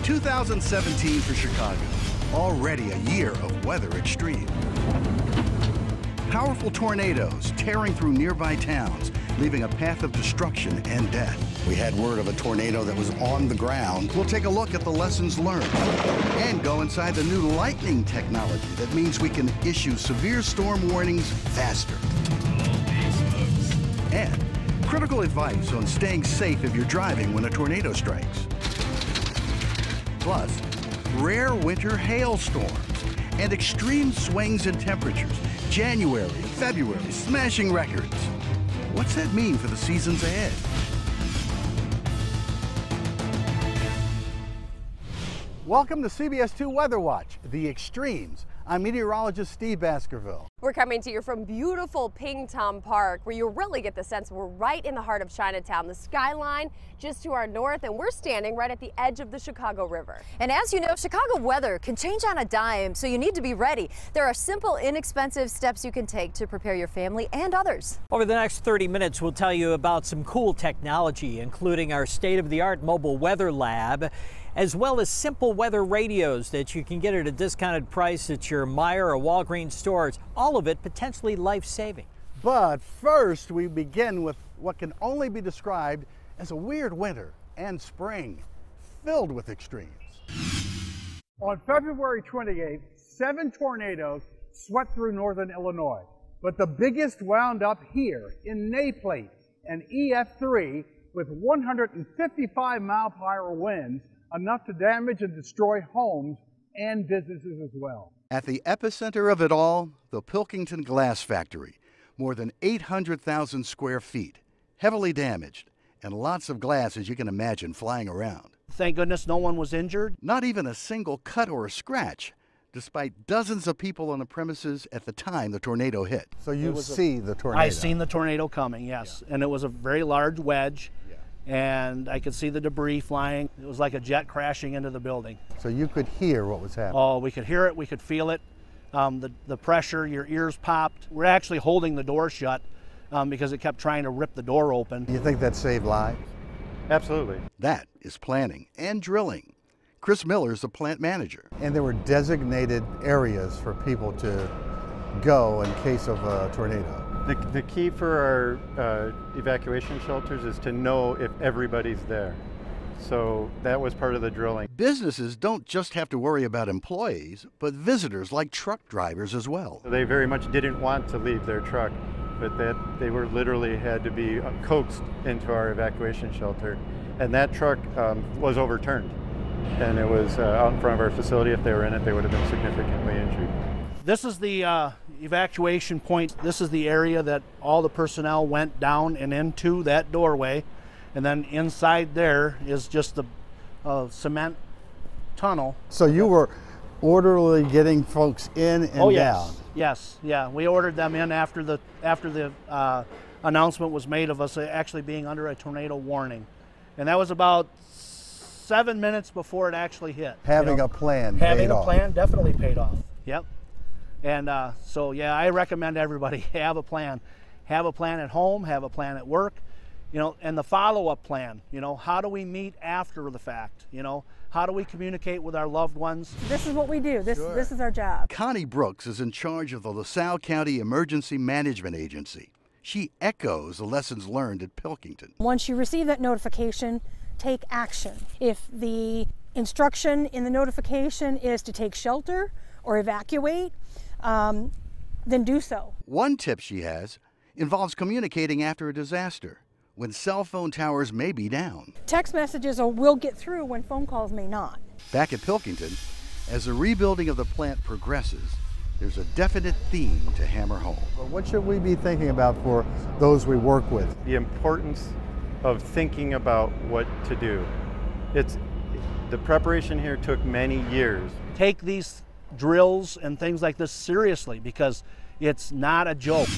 2017 for Chicago, already a year of weather extreme. Powerful tornadoes tearing through nearby towns, leaving a path of destruction and death. We had word of a tornado that was on the ground. We'll take a look at the lessons learned and go inside the new lightning technology that means we can issue severe storm warnings faster. And critical advice on staying safe if you're driving when a tornado strikes. Plus, rare winter hailstorms and extreme swings in temperatures. January and February smashing records. What's that mean for the seasons ahead? Welcome to CBS 2 Weather Watch, The Extremes. I'm meteorologist Steve Baskerville. We're coming to you from beautiful Pilkington Park, where you really get the sense we're right in the heart of Chinatown. The skyline just to our north, and we're standing right at the edge of the Chicago River. And as you know, Chicago weather can change on a dime, so you need to be ready. There are simple, inexpensive steps you can take to prepare your family and others. Over the next 30 minutes, we'll tell you about some cool technology, including our state-of-the-art mobile weather lab, as well as simple weather radios that you can get at a discounted price at your Meijer or Walgreens stores. All of it potentially life-saving. But first, we begin with what can only be described as a weird winter and spring filled with extremes. On February 28th, 7 tornadoes swept through northern Illinois, but the biggest wound up here in Naplate, an EF3 with 155-mile-per-hour winds, enough to damage and destroy homes and businesses as well. At the epicenter of it all, the Pilkington Glass factory, more than 800,000 square feet, heavily damaged, and lots of glass, as you can imagine, flying around. Thank goodness no one was injured. Not even a single cut or a scratch, despite dozens of people on the premises at the time the tornado hit. So you see the tornado? I seen the tornado coming, yes. Yeah. And it was a very large wedge. And I could see the debris flying. It was like a jet crashing into the building. So you could hear what was happening? Oh, we could hear it, we could feel it. The pressure, your ears popped. We're actually holding the door shut because it kept trying to rip the door open. You think that saved lives? Absolutely. That is planning and drilling. Chris Miller is the plant manager. And there were designated areas for people to go in case of a tornado. The key for our evacuation shelters is to know if everybody's there. So that was part of the drilling. Businesses don't just have to worry about employees, but visitors like truck drivers as well. They very much didn't want to leave their truck, but they were literally had to be coaxed into our evacuation shelter. And that truck was overturned. And it was out in front of our facility. If they were in it, they would have been significantly injured. This is the evacuation point. This is the area that all the personnel went down and into that doorway. And then inside there is just the cement tunnel. So you were orderly getting folks in and down? Yes, yeah. We ordered them in after the announcement was made of us actually being under a tornado warning. And that was about 7 minutes before it actually hit. Having a plan Having a plan definitely paid off. Yep. And so, yeah, I recommend everybody have a plan. Have a plan at home, have a plan at work, and the follow-up plan. How do we meet after the fact? How do we communicate with our loved ones? This is what we do. This is our job. Connie Brooks is in charge of the LaSalle County Emergency Management Agency. She echoes the lessons learned at Pilkington. Once you receive that notification, take action. If the instruction in the notification is to take shelter or evacuate, then do so. One tip she has involves communicating after a disaster, when cell phone towers may be down. Text messages will get through when phone calls may not. Back at Pilkington, as the rebuilding of the plant progresses, there's a definite theme to hammer home. Well, what should we be thinking about for those we work with? The importance of thinking about what to do. The preparation here took many years. Take these drills and things like this seriously, because it's not a joke.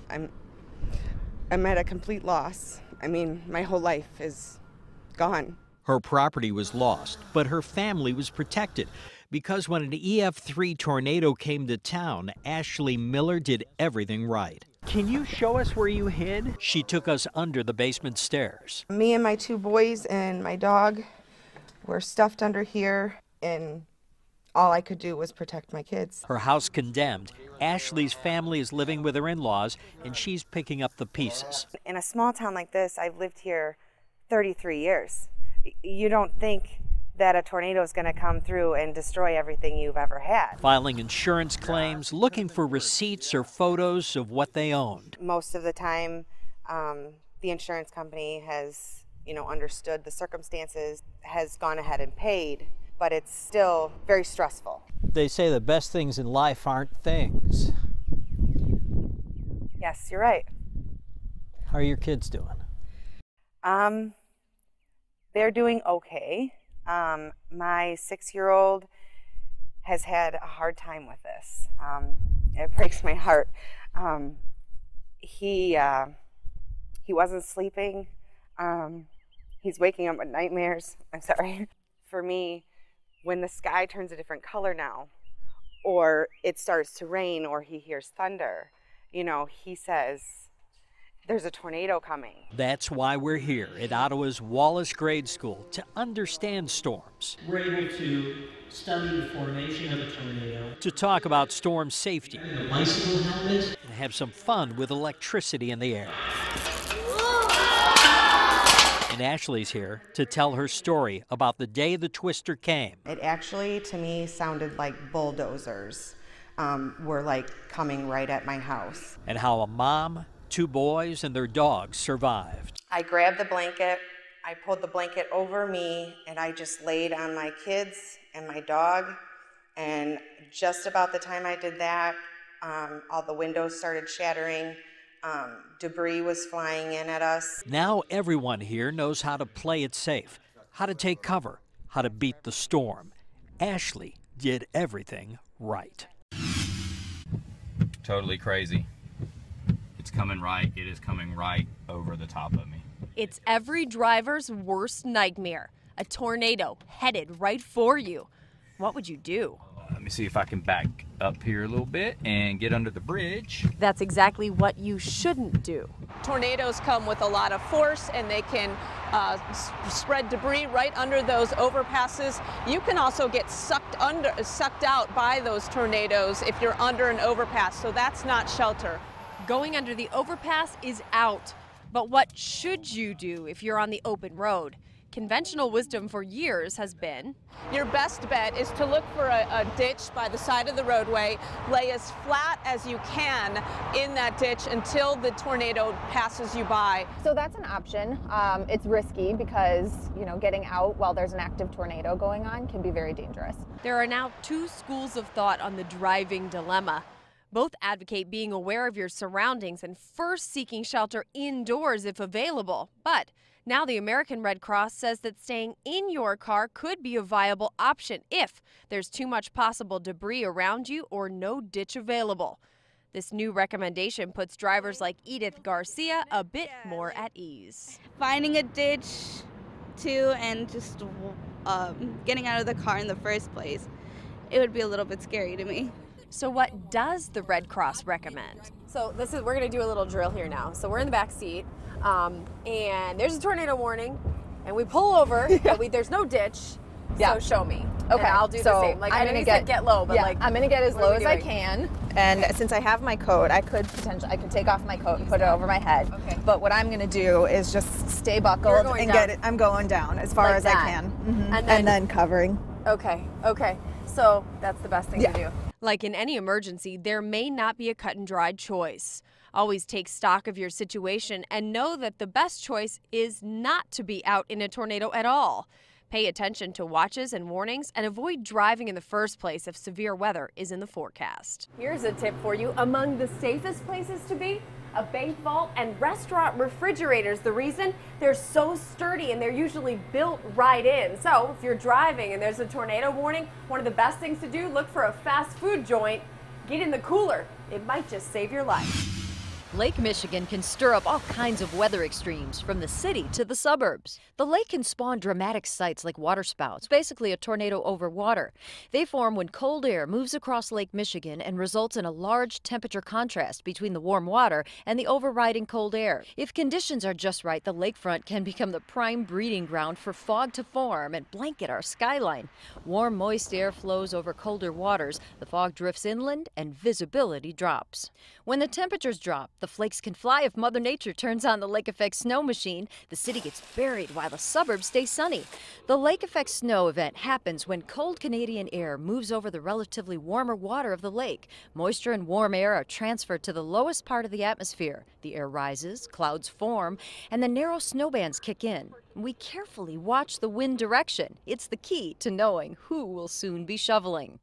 I'm at a complete loss. I mean, my whole life is gone. Her property was lost, but her family was protected because when an EF3 tornado came to town, Ashley Miller did everything right. Can you show us where you hid? She took us under the basement stairs. Me and my 2 boys and my dog We're stuffed under here, and all I could do was protect my kids. Her house condemned. Ashley's family is living with her in-laws, and she's picking up the pieces. In a small town like this, I've lived here 33 years. You don't think that a tornado is going to come through and destroy everything you've ever had. Filing insurance claims, looking for receipts or photos of what they owned. Most of the time, the insurance company has, understood the circumstances, has gone ahead and paid, but it's still very stressful. They say the best things in life aren't things. Yes, you're right. How are your kids doing? They're doing okay. My 6-year-old has had a hard time with this. It breaks my heart. He wasn't sleeping. He's waking up with nightmares. I'm sorry. For me, when the sky turns a different color now, or it starts to rain, or he hears thunder, he says, there's a tornado coming. That's why we're here at Ottawa's Wallace Grade School, to understand storms. We're able to study the formation of a tornado, to talk about storm safety, a bicycle helmet, and have some fun with electricity in the air. And Ashley's here to tell her story about the day the twister came. It actually, to me, sounded like bulldozers were coming right at my house. And how a mom, 2 boys, and their dogs survived. I grabbed the blanket, I pulled the blanket over me, and I just laid on my kids and my dog. And just about the time I did that, all the windows started shattering. Debris was flying in at us. Now everyone here knows how to play it safe, how to take cover, how to beat the storm. Ashley did everything right. Totally crazy. It's coming right. It is coming right over the top of me. It's every driver's worst nightmare. A tornado headed right for you. What would you do? Let me see if I can back up here a little bit and get under the bridge. That's exactly what you shouldn't do. Tornadoes come with a lot of force, and they can spread debris right under those overpasses. You can also get sucked out by those tornadoes if you're under an overpass, so that's not shelter. Going under the overpass is out. But what should you do if you're on the open road? Conventional wisdom for years has been, your best bet is to look for a ditch by the side of the roadway, lay as flat as you can in that ditch until the tornado passes you by. So that's an option. It's risky because, getting out while there's an active tornado going on can be very dangerous. There are now 2 schools of thought on the driving dilemma. Both advocate being aware of your surroundings and first seeking shelter indoors if available. But now the American Red Cross says that staying in your car could be a viable option if there's too much possible debris around you or no ditch available. This new recommendation puts drivers like Edith Garcia a bit more at ease. Finding a ditch, too, and just getting out of the car in the first place, it would be a little bit scary to me. So what does the Red Cross recommend? So we're going to do a little drill here now. So we're in the back seat, and there's a tornado warning, and we pull over, but there's no ditch. So show me. Okay, and I'll do the same. I'm gonna get low, but I'm gonna get as low as I can. And since I have my coat, I could take off my coat and put it over my head. Okay. But what I'm gonna do is just stay buckled and get it. I'm going down as far as I can, and then covering. Okay. So that's the best thing to do. Like in any emergency, there may not be a cut and dried choice. Always take stock of your situation and know that the best choice is not to be out in a tornado at all. Pay attention to watches and warnings and avoid driving in the first place if severe weather is in the forecast. Here's a tip for you. Among the safest places to be, a bank vault and restaurant refrigerators. The reason? They're so sturdy and they're usually built right in. So if you're driving and there's a tornado warning, one of the best things to do, look for a fast food joint. Get in the cooler. It might just save your life. Lake Michigan can stir up all kinds of weather extremes, from the city to the suburbs. The lake can spawn dramatic sights like waterspouts, basically a tornado over water. They form when cold air moves across Lake Michigan and results in a large temperature contrast between the warm water and the overriding cold air. If conditions are just right, the lakefront can become the prime breeding ground for fog to form and blanket our skyline. Warm, moist air flows over colder waters, the fog drifts inland, and visibility drops. When the temperatures drop, the flakes can fly if Mother Nature turns on the lake effect snow machine. The city gets buried while the suburbs stay sunny. The lake effect snow event happens when cold Canadian air moves over the relatively warmer water of the lake. Moisture and warm air are transferred to the lowest part of the atmosphere. The air rises, clouds form, and the narrow snow bands kick in. We carefully watch the wind direction. It's the key to knowing who will soon be shoveling.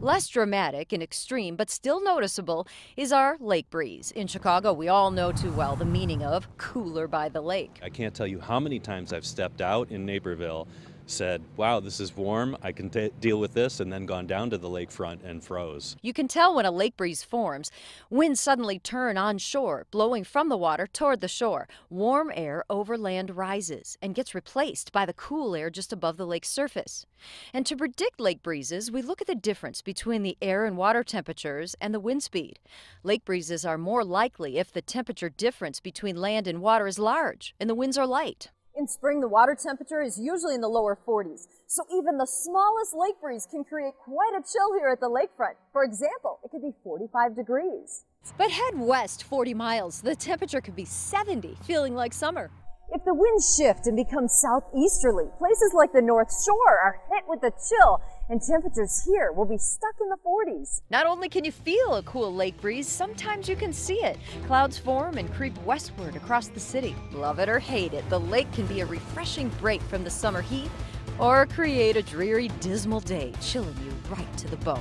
Less dramatic and extreme, but still noticeable, is our lake breeze. In Chicago, we all know too well the meaning of cooler by the lake. I can't tell you how many times I've stepped out in Naperville, said, wow, this is warm, I can deal with this, and then gone down to the lakefront and froze. You can tell when a lake breeze forms. Winds suddenly turn onshore, blowing from the water toward the shore. Warm air over land rises and gets replaced by the cool air just above the lake's surface. And to predict lake breezes, we look at the difference between the air and water temperatures and the wind speed. Lake breezes are more likely if the temperature difference between land and water is large and the winds are light. In spring, the water temperature is usually in the lower 40s, so even the smallest lake breeze can create quite a chill here at the lakefront. For example, it could be 45 degrees. But head west 40 miles, the temperature could be 70, feeling like summer. If the winds shift and become southeasterly, places like the North Shore are hit with a chill, and temperatures here will be stuck in the 40s. Not only can you feel a cool lake breeze, sometimes you can see it. Clouds form and creep westward across the city. Love it or hate it, the lake can be a refreshing break from the summer heat or create a dreary, dismal day, chilling you right to the bone.